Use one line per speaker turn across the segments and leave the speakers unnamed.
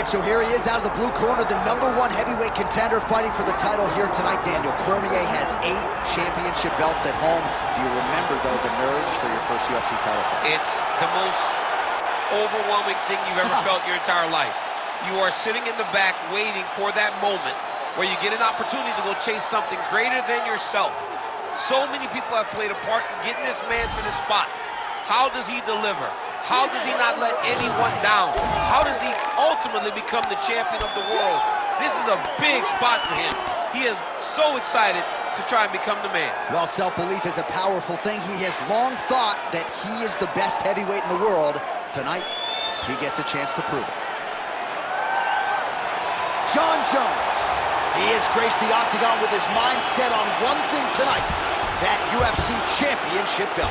right, so here he is out of the blue corner, the #1 heavyweight contender fighting for the title here tonight. Daniel Cormier has 8 championship belts at home. Do you remember, though, the nerves for your first UFC title fight?
It's the most overwhelming thing you've ever felt in your entire life. You are sitting in the back waiting for that moment where you get an opportunity to go chase something greater than yourself. So many people have played a part in getting this man to the spot. How does he deliver? How does he not let anyone down? How does he ultimately become the champion of the world? This is a big spot for him. He is so excited to try and become the man.
Well, self-belief is a powerful thing. He has long thought that he is the best heavyweight in the world. Tonight, he gets a chance to prove it. Jon Jones. He has graced the octagon with his mind set on one thing tonight, that UFC championship belt.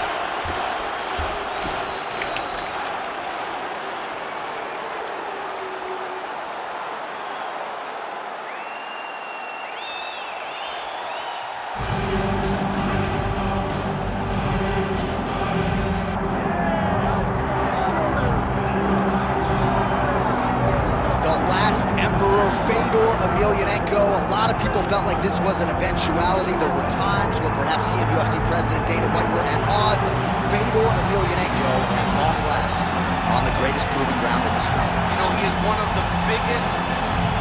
A lot of people felt like this was an eventuality. There were times where perhaps he and UFC President Dana White were at odds. Fedor Emelianenko, at long last, on the greatest proving ground in the sport.
You know, he is one of the biggest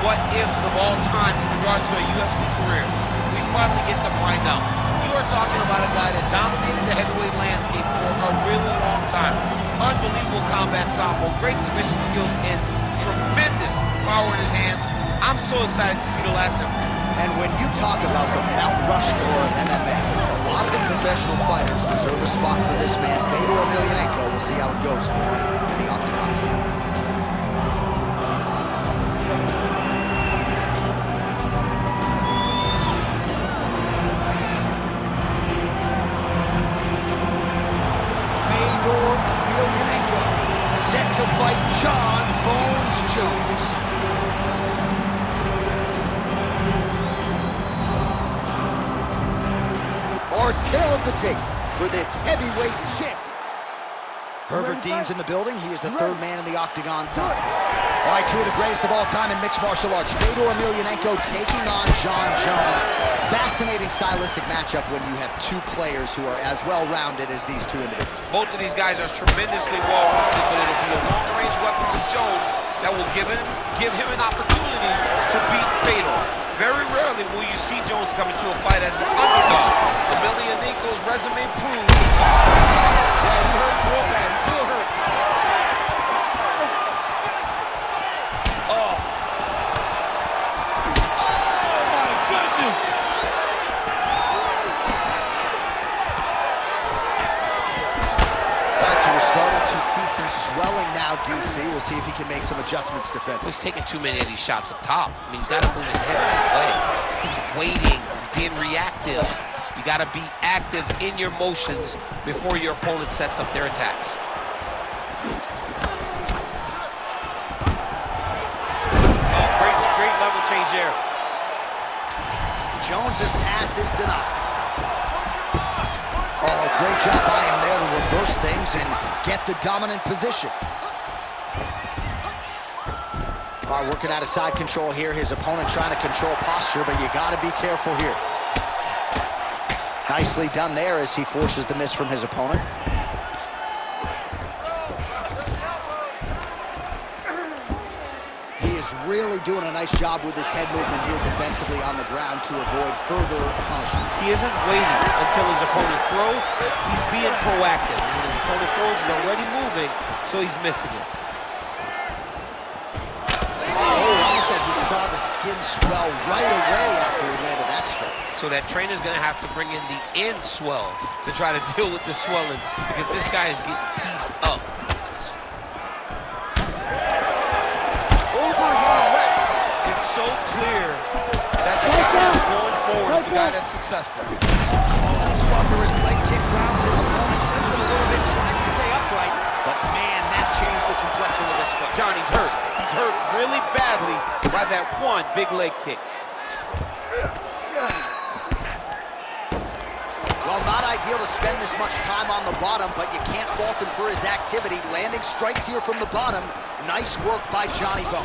what-ifs of all time in regards to a UFC career. We finally get to find out. You are talking about a guy that dominated the heavyweight landscape for a really long time. Unbelievable combat sambo, great submission skills, and tremendous power in his hands. I'm so excited to see the last of him.
And when you talk about the Mount Rushmore of MMA, a lot of the professional fighters reserve a spot for this man, Fedor Emelianenko. We'll see how it goes for him in the octagon tonight. Fedor Emelianenko set to fight Jon Bones Jones. Our tale of the tape for this heavyweight champ. Herbert Dean's in the building. He is the 3rd man in the octagon tonight. All right, 2 of the greatest of all time in mixed martial arts. Fedor Emelianenko taking on Jon Jones. Fascinating stylistic matchup when you have 2 players who are as well-rounded as these 2 individuals.
Both of these guys are tremendously well-rounded, but it'll be a long-range weapon to Jones that will give him an opportunity to beat Fedor. Very rarely will you see Jones come into a fight as an underdog. Emelianenko's resume proves. Yeah, he hurt real bad. He still hurt. Oh. Oh, my goodness. All right, so we're starting to see some swelling now, DC. We'll see if he can make some adjustments defensively. He's taking too many of these shots up top. I mean, he's got to move his head out of the way. He's waiting. He's being reactive. You got to be active in your motions before your opponent sets up their attacks. Oh, great level change there.
Jones's pass is denied. Oh, great job by him there to reverse things and get the dominant position. All right, working out of side control here. His opponent trying to control posture, but you got to be careful here. Nicely done there as he forces the miss from his opponent. He is really doing a nice job with his head movement here defensively on the ground to avoid further punishment.
He isn't waiting until his opponent throws. He's being proactive. When his opponent throws, he's already moving, so he's missing it.
Almost like he saw the skin swell right away after he landed that strike.
So that trainer's gonna have to bring in the end swell to try to deal with the swelling because this guy is getting pieced up.
Overhand left.
It's so clear that the guy that's going forward is the guy that's successful.
Fuckerous leg kick grounds his opponent, lifted a little bit, trying to stay upright. But man, that changed the complexion of this fight.
Johnny's hurt. He's hurt really badly by that one big leg kick.
Well, not ideal to spend this much time on the bottom, but you can't fault him for his activity. Landing strikes here from the bottom. Nice work by Johnny Bone.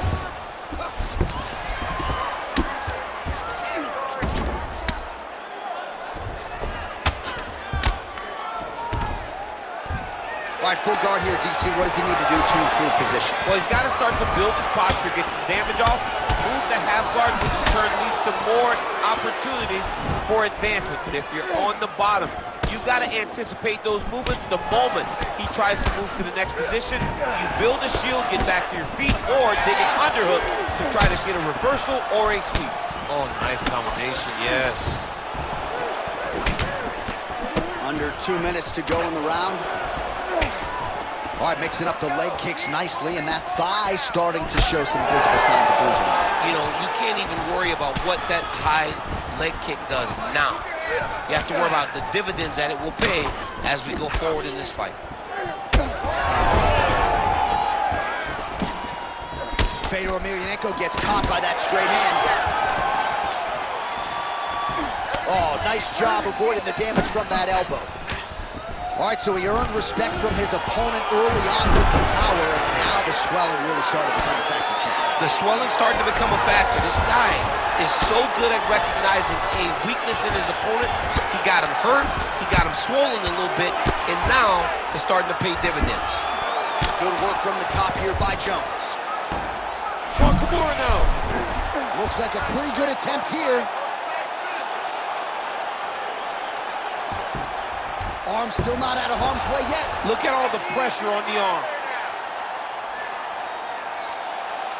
All right, full guard here, DC. What does he need to do to improve position?
Well, he's got to start to build his posture, get some damage off, move the half guard, which in turn leads to more opportunities for advancement. But if you're on the bottom, you've got to anticipate those movements the moment he tries to move to the next position. You build a shield, get back to your feet, or dig an underhook to try to get a reversal or a sweep. Oh, nice combination, yes.
Under 2 minutes to go in the round. All right, mixing up the leg kicks nicely, and that thigh starting to show some visible signs of bruising.
You know, you can't even worry about what that high leg kick does now. You have to worry about the dividends that it will pay as we go forward in this fight.
Fedor Emelianenko gets caught by that straight hand. Oh, nice job avoiding the damage from that elbow. All right, so he earned respect from his opponent early on with the power, and now the swelling really started to become a factor, Champ.
The swelling starting to become a factor. This guy is so good at recognizing a weakness in his opponent. He got him hurt, he got him swollen a little bit, and now it's starting to pay dividends.
Good work from the top here by Jones.
Oh, come on now.
Looks like a pretty good attempt here. Arm still not out of harm's way yet.
Look at all the pressure on the arm.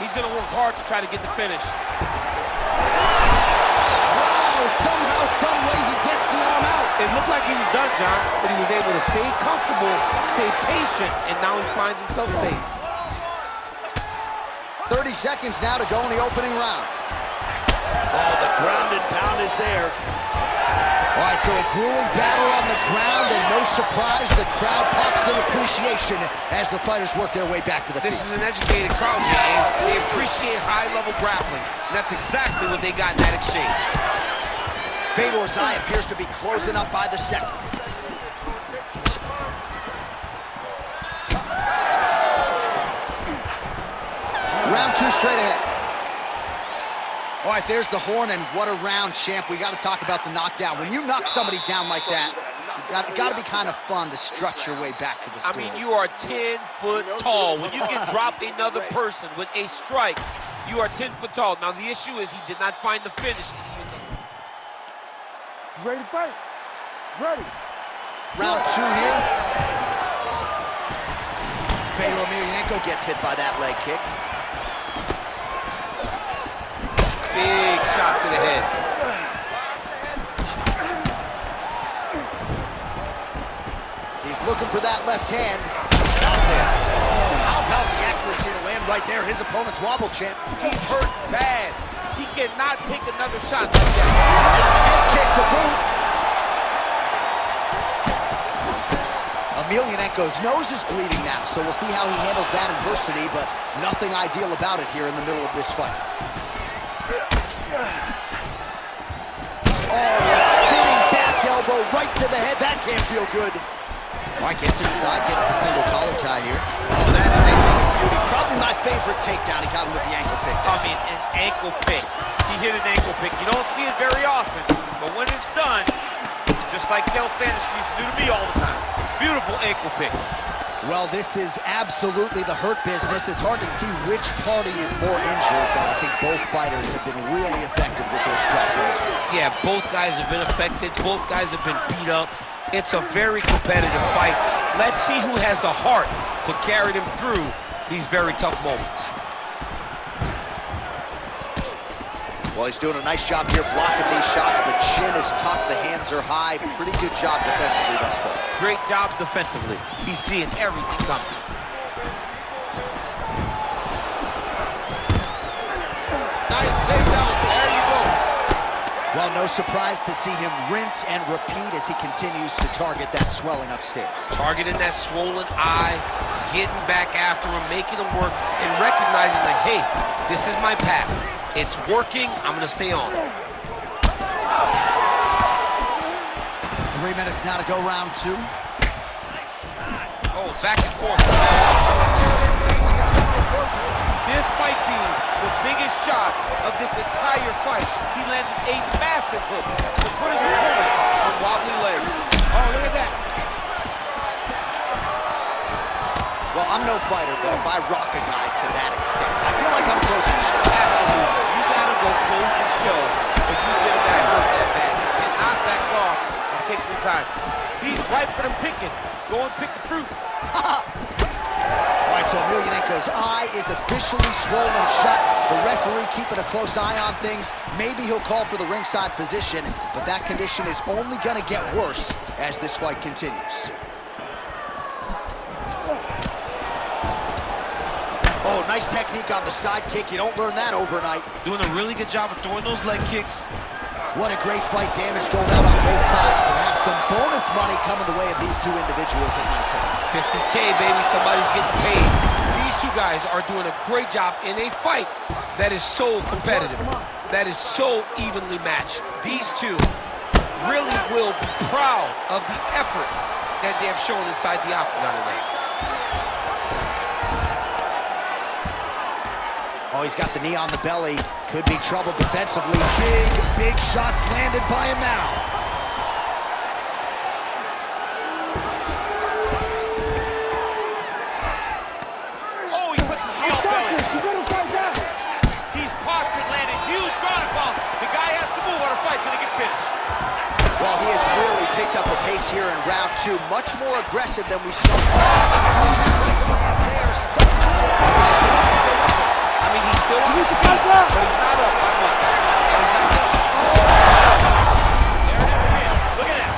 He's going to work hard to try to get the finish.
Wow, somehow, some way he gets the arm out.
It looked like he was done, John, but he was able to stay comfortable, stay patient, and now he finds himself safe.
30 seconds now to go in the opening round. Oh, the ground and pound is there. All right, so a grueling battle on the ground, and no surprise, the crowd pops in appreciation as the fighters work their way back to the feet.
This is an educated crowd, Jay. They appreciate high-level grappling, and that's exactly what they got in that exchange.
Fedor's eye appears to be closing up by the second. Round 2 straight ahead. All right, there's the horn, and what a round, champ. We got to talk about the knockdown. When you knock somebody down like that, it got to be kind of fun to strut your way back to the stool.
I mean, you are 10 foot tall. When you can drop another person with a strike, you are 10 foot tall. Now, the issue is he did not find the finish.
Ready to fight? Ready.
Round 2 here. Fedor Emelianenko gets hit by that leg kick.
Big shot to the head.
He's looking for that left hand. Out there. Oh, how about the accuracy to land right there? His opponent's wobble, champ.
He's hurt bad. He cannot take another shot like that.
Head kick to boot. Emelianenko's nose is bleeding now, so we'll see how he handles that adversity, but nothing ideal about it here in the middle of this fight. Oh, a spinning back elbow right to the head. That can't feel good. All right, gets inside, gets the single collar tie here. Oh, that is a thing of beauty. Probably my favorite takedown. He got him with the ankle pick there.
I mean, an ankle pick. He hit an ankle pick. You don't see it very often, but when it's done, just like Kel Sanders used to do to me all the time. Beautiful ankle pick.
Well, this is absolutely the hurt business. It's hard to see which party is more injured, but I think both fighters have been really effective with their strikes in this one.
Yeah, both guys have been affected. Both guys have been beat up. It's a very competitive fight. Let's see who has the heart to carry them through these very tough moments.
Well, he's doing a nice job here blocking these shots. The chin is tucked, the hands are high. Pretty good job defensively thus far.
Great job defensively. He's seeing everything coming. Nice takedown. There you go.
Well, no surprise to see him rinse and repeat as he continues to target that swelling upstairs.
Targeting that swollen eye, getting back after him, making him work, and recognizing that, hey, this is my path. It's working. I'm going to stay on.
3 minutes now to go, round 2.
Oh, back and forth. This might be the biggest shot of this entire fight. He landed a massive hook to put his opponent on wobbly legs. Oh, look at that.
fighter, but if I rock a guy to that extent, I feel like I'm closing the show.
Absolutely. You gotta go close the show if you get a guy hurt that bad. You cannot back off and take your time. He's ripe for the picking. Go and pick the fruit.
All right, so Emelianenko's eye is officially swollen shut. The referee keeping a close eye on things. Maybe he'll call for the ringside physician, but that condition is only going to get worse as this fight continues. Oh, nice technique on the side kick. You don't learn that overnight.
Doing a really good job of throwing those leg kicks.
What a great fight. Damage doled out on both sides. Perhaps some bonus money coming the way of these two individuals at night tonight.
50K, baby. Somebody's getting paid. These two guys are doing a great job in a fight that is so competitive, that is so evenly matched. These two really will be proud of the effort that they have shown inside the octagon tonight.
Oh, he's got the knee on the belly. Could be trouble defensively. Big shots landed by him now.
Oh, he puts his knee on belly. He's postured, landed huge ground and pound. The guy has to move or the fight's gonna get finished.
Well, he has really picked up the pace here in round two. Much more aggressive than we saw.
I mean, he's still on his feet, but he's not up by much. He's not up. There it is again. Look at that.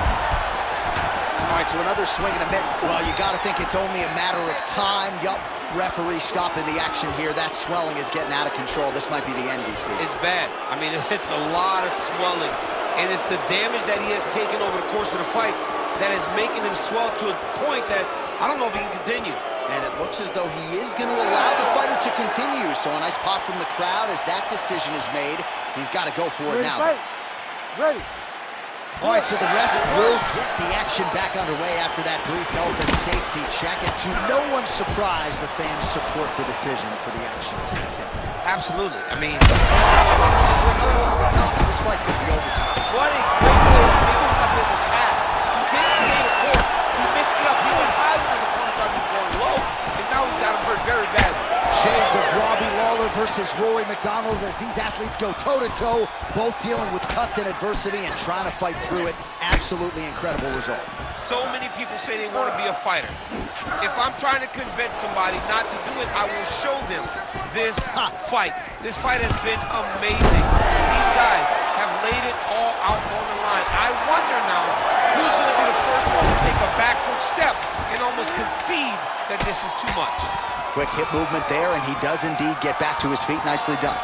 All right, so another swing and a miss. Well, you got to think it's only a matter of time. Yup, referee stopping the action here. That swelling is getting out of control. This might be the end, DC.
It's bad. I mean, it's a lot of swelling, and it's the damage that he has taken over the course of the fight that is making him swell to a point that I don't know if he can continue.
And it looks as though he is going to allow the fighter to continue. So a nice pop from the crowd as that decision is made. He's got to go for it now.
Ready.
All right, so the ref will get the action back underway after that brief health and safety check. And to no one's surprise, the fans support the decision for the action to continue.
Absolutely. I mean,
this fight's going to be over.
what a great way to mix up his attack. He didn't stay the court. He mixed it up. He went high when his opponent thought he was going low, and now he's got him hurt very badly.
Shades of Robbie Lawler versus Rory McDonald as these athletes go toe-to-toe, both dealing with cuts and adversity and trying to fight through it. Absolutely incredible result.
So many people say they want to be a fighter. If I'm trying to convince somebody not to do it, I will show them this fight. This fight has been amazing. These guys have laid it all out on the line. I wonder now who's going to be the first one to take a backward step and almost concede that this is too much.
Quick hip movement there, and he does indeed get back to his feet. Nicely done.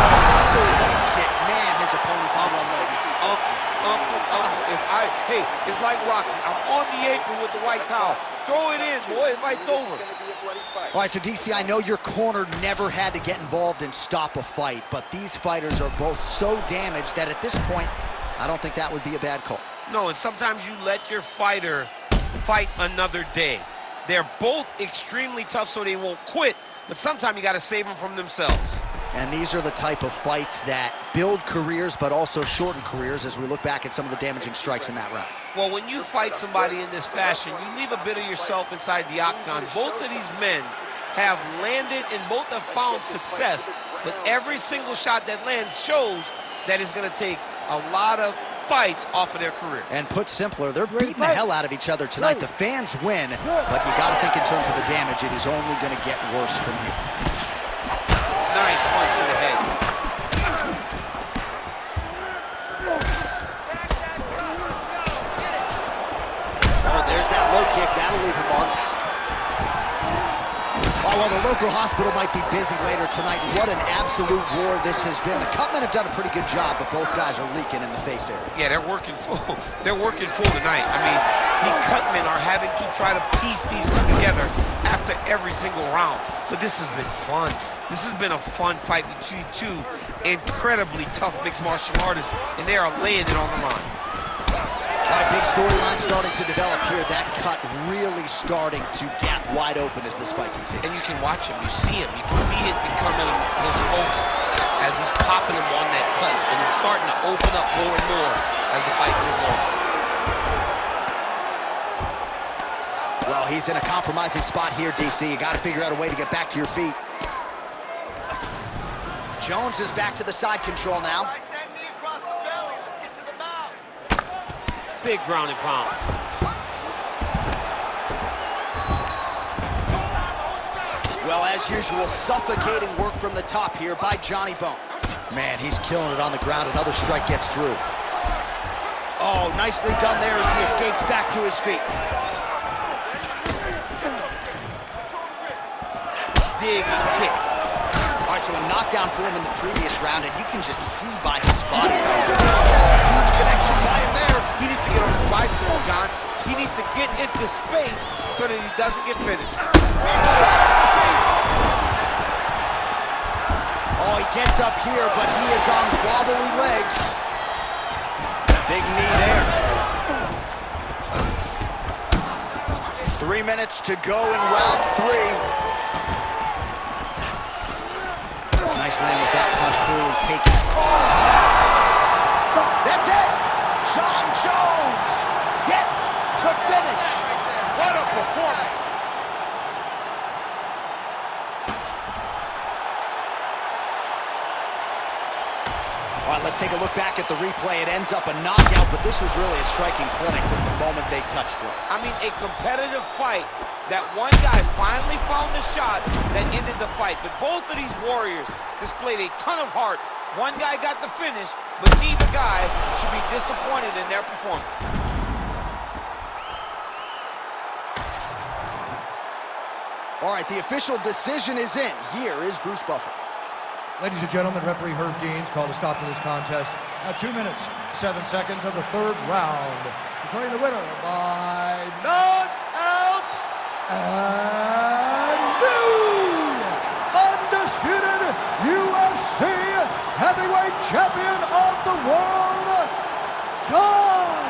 Another leg kick. Man, his opponent's on one leg.
Uncle. Hey, it's like Rocky. I'm on the apron with the white towel. Throw it in, boy. The fight's over.
All right, so DC, I know your corner never had to get involved and stop a fight, but these fighters are both so damaged that at this point, I don't think that would be a bad call.
No, and sometimes you let your fighter fight another day. They're both extremely tough, so they won't quit, but sometimes you got to save them from themselves.
And these are the type of fights that build careers, but also shorten careers as we look back at some of the damaging strikes in that round.
Well, when you fight somebody in this fashion, you leave a bit of yourself inside the octagon. Both of these men have landed and both have found success, but every single shot that lands shows that it's going to take a lot of fights off of their career. And
put simpler, they're beating the hell out of each other tonight. The fans win, but you got to think in terms of the damage, it is only going to get worse from here.
Nice punch to the head.
Oh, there's that low kick. That'll leave him on. Oh, well, the local hospital might be busy later tonight. What an absolute war this has been. The Cutmen have done a pretty good job, but both guys are leaking in the face area.
Yeah, they're working full. They're working full tonight. I mean, the Cutmen are having to try to piece these two together after every single round. But this has been fun. This has been a fun fight between two incredibly tough mixed martial artists, and they are laying it on the line.
All right, big storyline starting to develop here. That cut really starting to gap wide open as this fight continues.
And you can watch him. You see him. You can see it becoming his focus as he's popping him on that cut, and it's starting to open up more and more as the fight moves on.
Oh, he's in a compromising spot here, DC. You got to figure out a way to get back to your feet. Jones is back to the side control now.
Big ground and pound.
Well, as usual, suffocating work from the top here by Johnny Bone. Man, he's killing it on the ground. Another strike gets through. Oh, nicely done there as he escapes back to his feet.
Dig and kick.
All right, so a knockdown for him in the previous round, and you can just see by his body. Huge connection by him there.
He needs to get on his bicycle, John. He needs to get into space so that he doesn't get finished.
Big shot on the feet. Oh, he gets up here, but he is on wobbly legs. Big knee there. 3 minutes to go in round 3. Nice land with that punch, clearly taken. Oh! That's it! John Jones gets the finish.
What a performance!
All right, let's take a look back at the replay. It ends up a knockout, but this was really a striking clinic from the moment they touched gloves.
I mean, a competitive fight. That one guy finally found the shot that ended the fight. But both of these warriors displayed a ton of heart. One guy got the finish, but neither guy should be disappointed in their performance.
All right, the official decision is in. Here is Bruce Buffer.
Ladies and gentlemen, referee Herb Deans called a stop to this contest at 2 minutes, 7 seconds of the third round. Declaring the winner by knockout and new undisputed UFC heavyweight champion of the world, John